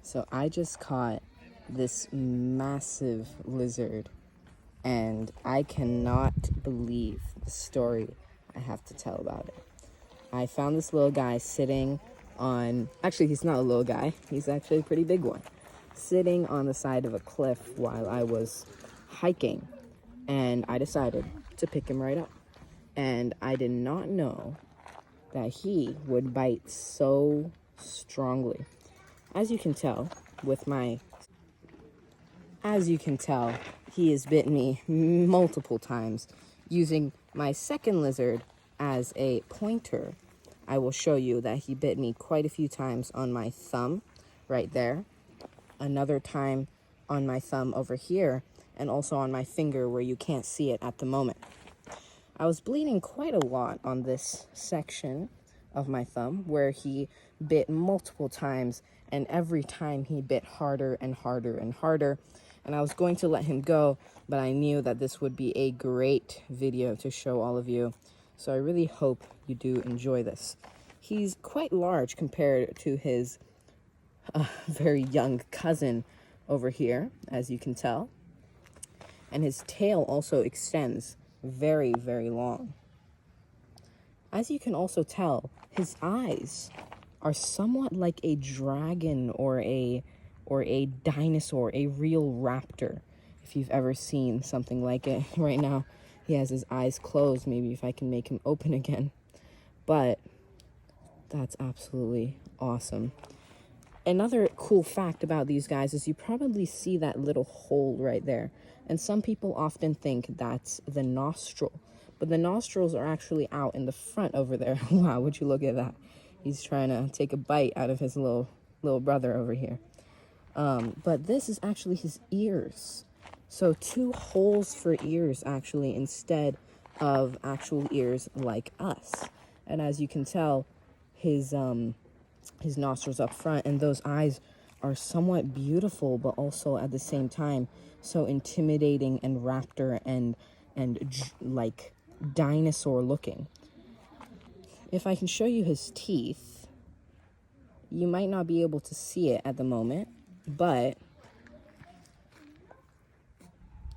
So I just caught this massive lizard, and I cannot believe the story I have to tell about it. I found this little guy sitting on, actually he's not a little guy, he's actually a pretty big one, sitting on the side of a cliff while I was hiking, and I decided to pick him right up. And I did not know that he would bite so strongly. As you can tell, he has bitten me multiple times. Using my second lizard as a pointer, I will show you that he bit me quite a few times on my thumb right there, another time on my thumb over here, and also on my finger where you can't see it at the moment. I was bleeding quite a lot on this section of my thumb where he bit multiple times, and every time he bit harder and harder and harder. And I was going to let him go, but I knew that this would be a great video to show all of you. So I really hope you do enjoy this. He's quite large compared to his very young cousin over here, as you can tell. And his tail also extends very, very long. As you can also tell, his eyes are somewhat like a dragon or a dinosaur, a real raptor, if you've ever seen something like it. Right now, he has his eyes closed. Maybe if I can make him open again. But that's absolutely awesome. Another cool fact about these guys is you probably see that little hole right there. And some people often think that's the nostril. But the nostrils are actually out in the front over there. Wow, would you look at that? He's trying to take a bite out of his little brother over here. But this is actually his ears. So 2 holes for ears, actually, instead of actual ears like us. And as you can tell, his nostrils up front, and those eyes are somewhat beautiful, but also at the same time so intimidating and raptor and like dinosaur looking. If I can show you his teeth, you might not be able to see it at the moment, but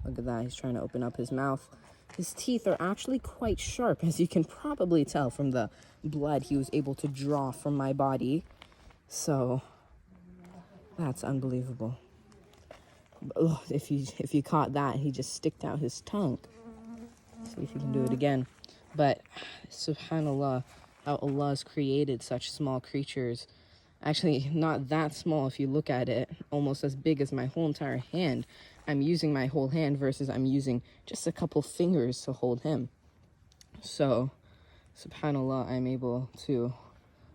look at that, he's trying to open up his mouth. His teeth are actually quite sharp, as you can probably tell from the blood he was able to draw from my body. So that's unbelievable. Oh, if you caught that, he just sticked out his tongue. See if you can do it again. But subhanallah, how Allah has created such small creatures. Actually, not that small if you look at it, almost as big as my whole entire hand. I'm using my whole hand versus I'm using just a couple fingers to hold him. So, subhanallah, I'm able to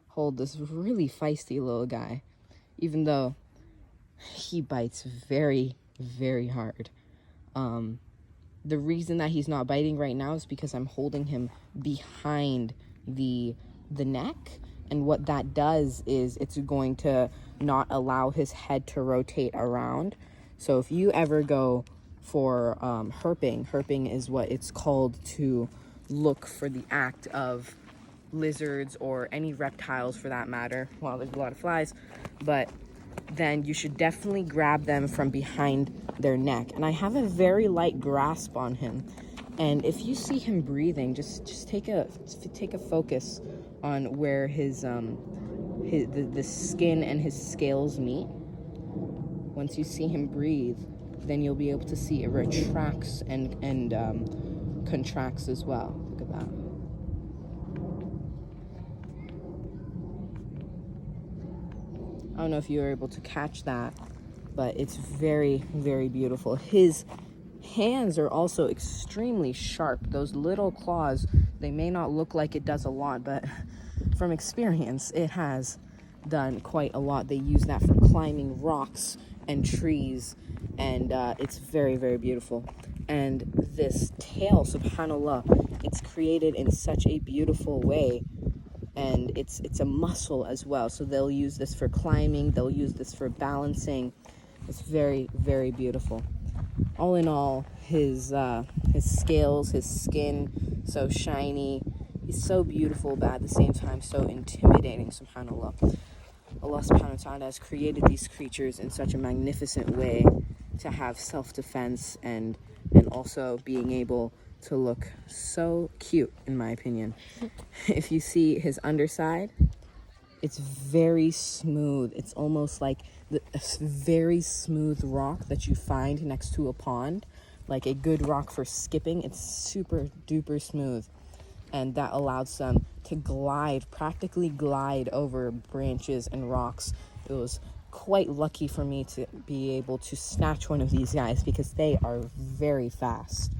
hold this really feisty little guy, even though he bites very, very hard. The reason that he's not biting right now is because I'm holding him behind the neck, and what that does is it's going to not allow his head to rotate around. So if you ever go for herping is what it's called to look for the act of lizards or any reptiles for that matter. Well, there's a lot of flies, but then you should definitely grab them from behind their neck. And I have a very light grasp on him. And if you see him breathing, just take a focus on where the skin and his scales meet. Once you see him breathe, then you'll be able to see it retracts and contracts as well. Look at that. I don't know if you were able to catch that, but it's very, very beautiful. His hands are also extremely sharp. Those little claws, they may not look like it does a lot, but from experience, it has done quite a lot. They use that for climbing rocks and trees, and it's very, very beautiful. And this tail, subhanallah, it's created in such a beautiful way, and it's a muscle as well. So they'll use this for climbing, they'll use this for balancing. It's very, very beautiful. All in all, his scales, his skin, so shiny. He's so beautiful, but at the same time so intimidating, subhanallah. Allah subhanahu wa ta'ala has created these creatures in such a magnificent way to have self-defense and also being able to look so cute, in my opinion. If you see his underside, it's very smooth. It's almost like a very smooth rock that you find next to a pond, like a good rock for skipping. It's super duper smooth, and that allows them to practically glide over branches and rocks. It was quite lucky for me to be able to snatch one of these guys because they are very fast.